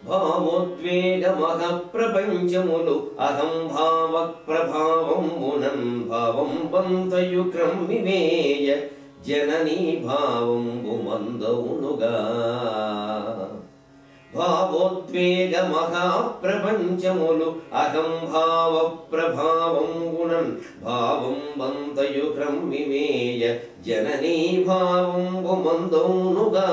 భావోద్వేగమహప్రపంచములు అహం భావ ప్రభావమునన్ భావం బంతయు క్రమ్మివేయ జననీ భావంబు మందౌనుగా భావోద్వేగమహప్రపంచములు అహం భావ ప్రభావమునన్ భావం బంతయు క్రమ్మివేయ జననీ భావంబు మందౌనుగా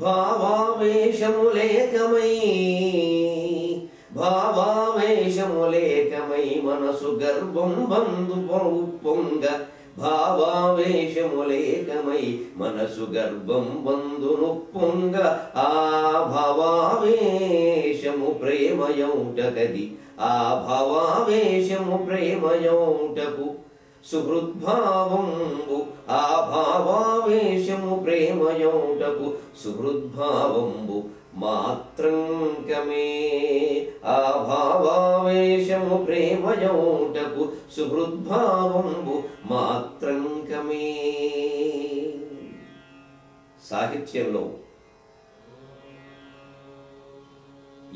భావావేశములేకమై మనసు గర్వం బంధు పొంగ భావావేశములేకమై మనసు గర్భం బంధును పొంగ ఆ భావావేశము ప్రేమయౌటకది ఆ భావావేశము ప్రేమయౌటకు సుహృద్భావంబు ఆ భావావేశము ప్రేమయౌటకు సుహృద్భావంబు మాత్రంకమే ఆ భావావేశము ప్రేమయౌటకు సుహృద్భావంబు మాత్రంకమే. సాహిత్యంలో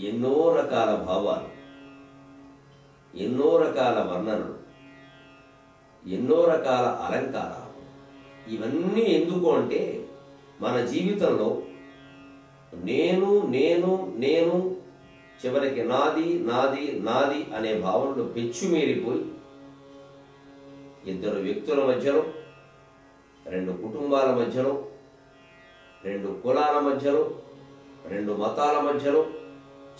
ఎన్నో రకాల భావాలు, ఎన్నో రకాల వర్ణనలు, ఎన్నో రకాల అలంకారాలు. ఇవన్నీ ఎందుకు అంటే మన జీవితంలో నేను నేను నేను చివరికి నాది నాది నాది అనే భావనలు పెచ్చుమీరిపోయి ఇద్దరు వ్యక్తుల మధ్యలో, రెండు కుటుంబాల మధ్యలో, రెండు కులాల మధ్యలో, రెండు మతాల మధ్యలో,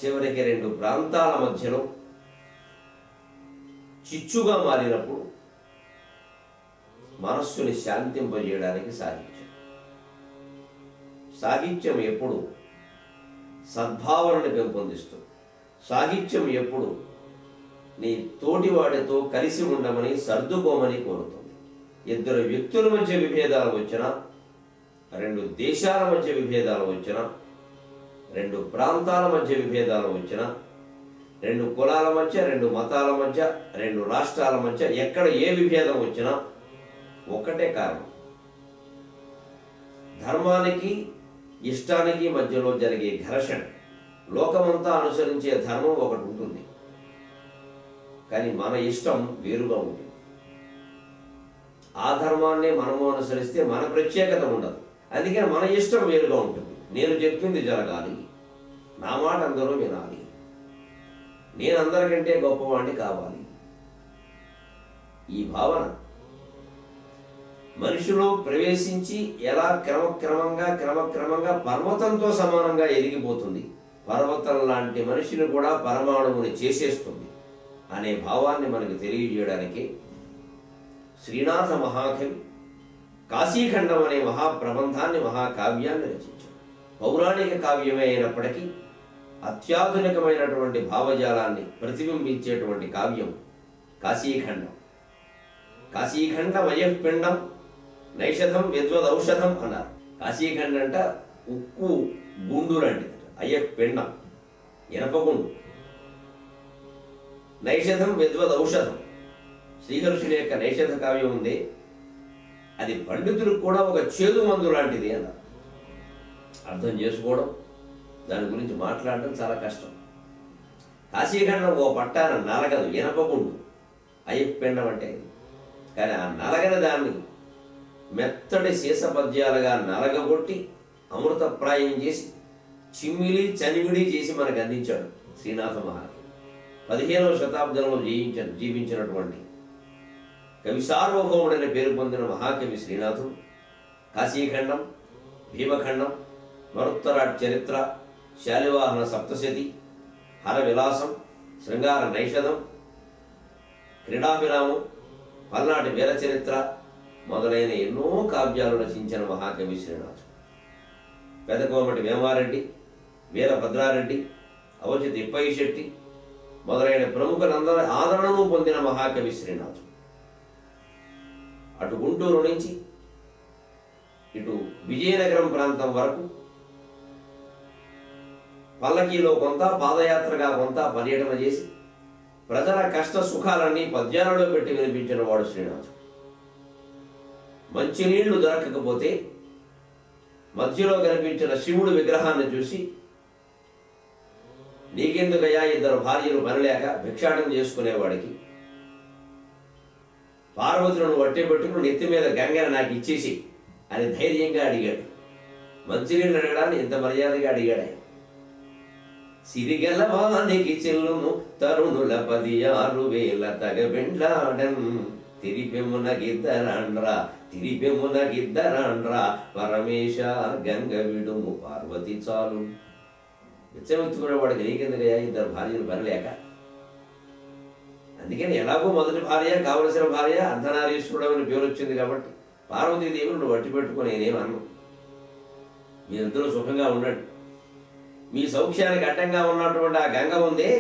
చివరికి రెండు ప్రాంతాల మధ్యలో చిచ్చుగా మారినప్పుడు మనస్సుని శాంతింపజేయడానికి సాహిత్యం ఎప్పుడు సద్భావనని పెంపొందిస్తుంది. సాహిత్యం ఎప్పుడు నీ తోటివాడితో కలిసి ఉండమని, సర్దుకోమని కోరుతుంది. ఇద్దరు వ్యక్తుల మధ్య విభేదాలు వచ్చినా, రెండు దేశాల మధ్య విభేదాలు వచ్చినా, రెండు ప్రాంతాల మధ్య విభేదాలు వచ్చినా, రెండు కులాల మధ్య, రెండు మతాల మధ్య, రెండు రాష్ట్రాల మధ్య ఎక్కడ ఏ విభేదం వచ్చినా ఒక్కటే కారణం, ధర్మానికి ఇష్టానికి మధ్యలో జరిగే ఘర్షణ. లోకమంతా అనుసరించే ధర్మం ఒకటి ఉంటుంది, కానీ మన ఇష్టం వేరుగా ఉంటుంది. ఆ ధర్మాన్ని మనము అనుసరిస్తే మన ప్రత్యేకత ఉండదు, అందుకని మన ఇష్టం వేరుగా ఉంటుంది. నేను చెప్పింది జరగాలి, నా మాట అందరూ వినాలి, నేను అందరికంటే గొప్పవాణ్ణి కావాలి. ఈ భావన మనిషిలో ప్రవేశించి ఎలా క్రమక్రమంగా పర్వతంతో సమానంగా ఎదిగిపోతుంది, పర్వతం లాంటి మనిషిని కూడా పరమాణువుని చేసేస్తుంది అనే భావాన్ని మనకు తెలియజేయడానికి శ్రీనాథ మహాకవి కాశీఖండం అనే మహాప్రబంధాన్ని, మహాకావ్యాన్ని రచించారు. పౌరాణిక కావ్యమే అయినప్పటికీ అత్యాధునికమైనటువంటి భావజాలాన్ని ప్రతిబింబించేటువంటి కావ్యం కాశీఖండం. కాశీఖండమయఃపిండం నైషధం విద్వదౌషధం అన్నారు. కాశీఖండం అంట ఉక్కు గుండు లాంటిది, అయ్యపిండం ఇనపగుండు. నైషధం విద్వదౌషధం, శ్రీహర్షుని యొక్క నైషధ కావ్యం ఉంది, అది పండితులకు కూడా ఒక చేదు మందు లాంటిది అన్నారు. అర్థం చేసుకోవడం, దాని గురించి మాట్లాడడం చాలా కష్టం. కాశీఖండం ఓ పట్టాన నలగదు, ఇనపగుండు అయ్యపిండం అంటే. కానీ ఆ నలగని దాన్ని మెత్తడి సీస పద్యాలుగా నలగగొట్టి అమృతప్రాయం చేసి చిమ్మిలి చనిమిడి చేసి మనకు అందించాడు శ్రీనాథ మహాకవి. 15వ శతాబ్దంలో జీవించినటువంటి కవి సార్వభౌముడని పేరు పొందిన మహాకవి శ్రీనాథుడు కాశీఖండం, భీమఖండం, మరుత్తరాట్ చరిత్ర, శాలివాహన సప్తశతి, హర విలాసం, శృంగార నైషధం, క్రీడాభిరామం, పల్నాటి వీరచరిత్ర మొదలైన ఎన్నో కావ్యాలు రచించిన మహాకవి శ్రీనాథుడు. పెదకోమటి వేమారెడ్డి, వీరభద్రారెడ్డి, అవచిత ఇప్పయ్య శెట్టి మొదలైన ప్రముఖులందరి ఆదరణను పొందిన మహాకవి శ్రీనాథుడు. అటు గుంటూరు నుంచి ఇటు విజయనగరం ప్రాంతం వరకు పల్లకీలో కొంత, పాదయాత్రగా కొంత పర్యటన చేసి ప్రజల కష్ట సుఖాలన్నీ పద్యాలలో పెట్టి వినిపించిన వాడు శ్రీనాథుడు. మంచినీళ్లు దొరకకపోతే మధ్యలో కనిపించిన శివుడు విగ్రహాన్ని చూసి, నీకెందుకయ్యా ఇద్దరు భార్యలు పనిలేక భిక్షాటం చేసుకునేవాడికి పార్వతులను వట్టి పెట్టుకుని నెత్తి మీద గంగని నాకు ఇచ్చేసి అని ధైర్యంగా అడిగాడు. మంచినీళ్ళు అడగడాన్ని ఇంత మర్యాదగా అడిగాడు ఆయన. సిరిగలవానికి చెల్లును తరుణుల 16,000 తగబెండ్లాడన్ తిరిపెమ్మున గిద్దరాండ్రా పరమేశ గంగ విడుము పార్వతి చాలు. విచ్చమెత్తుకునేవాడికి నీకెందుకయ్యా ఇద్దరు భార్యలు పనిలేక? అందుకని ఎలాగో మొదటి భార్య, కావలసిన భార్య, అర్ధనారీశ్వరుడు అని పేరు వచ్చింది కాబట్టి పార్వతీదేవిని నువ్వు వట్టి పెట్టుకుని నేనేమన్ను. మీరిద్దరూ సుఖంగా ఉండండి. మీ సౌఖ్యానికి అడ్డంగా ఉన్నటువంటి ఆ గంగ ఉందే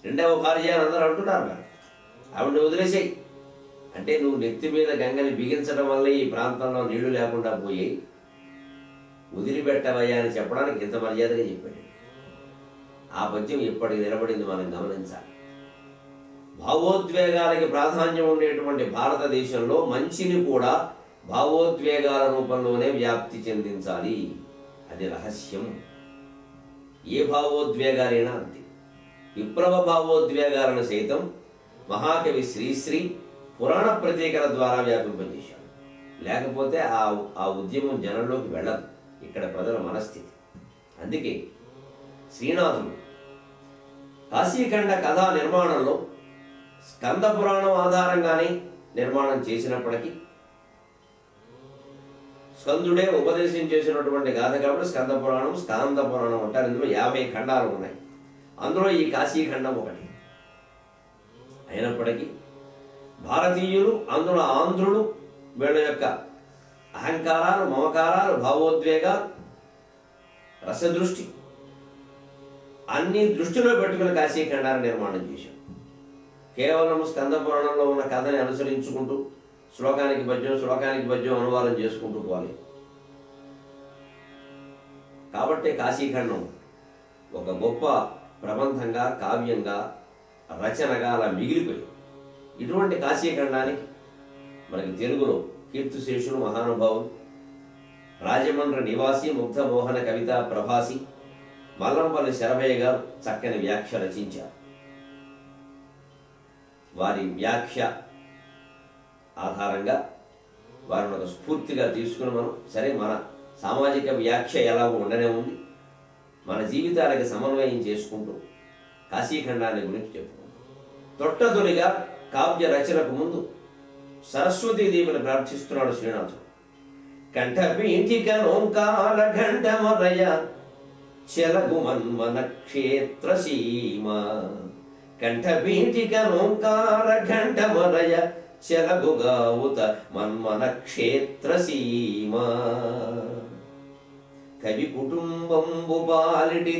రెండవ భార్య అని అందరూ అంటున్నారు కదా, ఆవిడ వదిలేసాయి అంటే నువ్వు నెత్తి మీద గంగని బిగించడం వల్ల ఈ ప్రాంతంలో నీళ్లు లేకుండా పోయి వదిలిపెట్టవయ్యా అని చెప్పడానికి ఇంత మర్యాదగా చెప్పాడు. ఆ పద్యం ఇప్పటికి నిలబడింది, మనం గమనించాలి. భావోద్వేగాలకి ప్రాధాన్యం ఉండేటువంటి భారతదేశంలో మంచిని కూడా భావోద్వేగాల రూపంలోనే వ్యాప్తి చెందించాలి. అది రహస్యం. ఏ భావోద్వేగాలైనా అంతే. విప్లవ భావోద్వేగాలను సైతం మహాకవి శ్రీశ్రీ పురాణ ప్రతీకల ద్వారా వ్యాపింపజేశాడు. లేకపోతే ఆ ఉద్యమం జనంలోకి వెళ్ళదు. ఇక్కడ ప్రజల మనస్థితి. అందుకే శ్రీనాథుడు కాశీఖండ కథా నిర్మాణంలో స్కంద పురాణం ఆధారంగానే నిర్మాణం చేసినప్పటికీ, స్కందుడే ఉపదేశం చేసినటువంటి గాథ కాబట్టి స్కంద పురాణం అంటారు. ఇందులో 50 ఖండాలు ఉన్నాయి. అందులో ఈ కాశీఖండం ఒకటి. అయినప్పటికీ భారతీయులు, అందులో ఆంధ్రులు, వీళ్ళ యొక్క అహంకారాలు, మమకారాలు, భావోద్వేగాలు, రసదృష్టి అన్ని దృష్టిలో పెట్టుకుని కాశీఖండాన్ని నిర్మాణం చేశాం. కేవలం స్కంద పురాణంలో ఉన్న కథని అనుసరించుకుంటూ శ్లోకానికి పద్యం అనువాదం చేసుకుంటూ పోవాలి. కాబట్టి కాశీఖండం ఒక గొప్ప ప్రబంధంగా, కావ్యంగా, రచనగా అలా మిగిలిపోయింది. ఇటువంటి కాశీఖండానికి మనకి తెలుగులో కీర్తిశేషులు, మహానుభావులు, రాజమండ్రి నివాసి, ముగ్ధ మోహన కవితా ప్రభాసి మల్లంపల్లి శరభయ్య గారు చక్కని వ్యాఖ్య రచించారు. వారి వ్యాఖ్య ఆధారంగా వారిని ఒక స్ఫూర్తిగా తీసుకుని మనం సరే మన సామాజిక వ్యాఖ్య ఎలాగో ఉండనే ఉంది, మన జీవితాలకి సమన్వయం చేసుకుంటూ కాశీఖండాన్ని గురించి చెప్పుకుంటాం. తొట్టతొలిగా కావ్య రచనకు ముందు సరస్వతీదేవిని ప్రార్థిస్తున్నాడు శ్రీనాథుడు. కంఠపీఠిక ఓంకార ఘంటమరయ చెలగు మన్మన క్షేత్ర సీమ. కంఠపీఠిక ఓంకార ఘంటమరయ చెలగుగావుత మన్మన క్షేత్ర సీమ. కవి కుటుంబంబు పాలిటి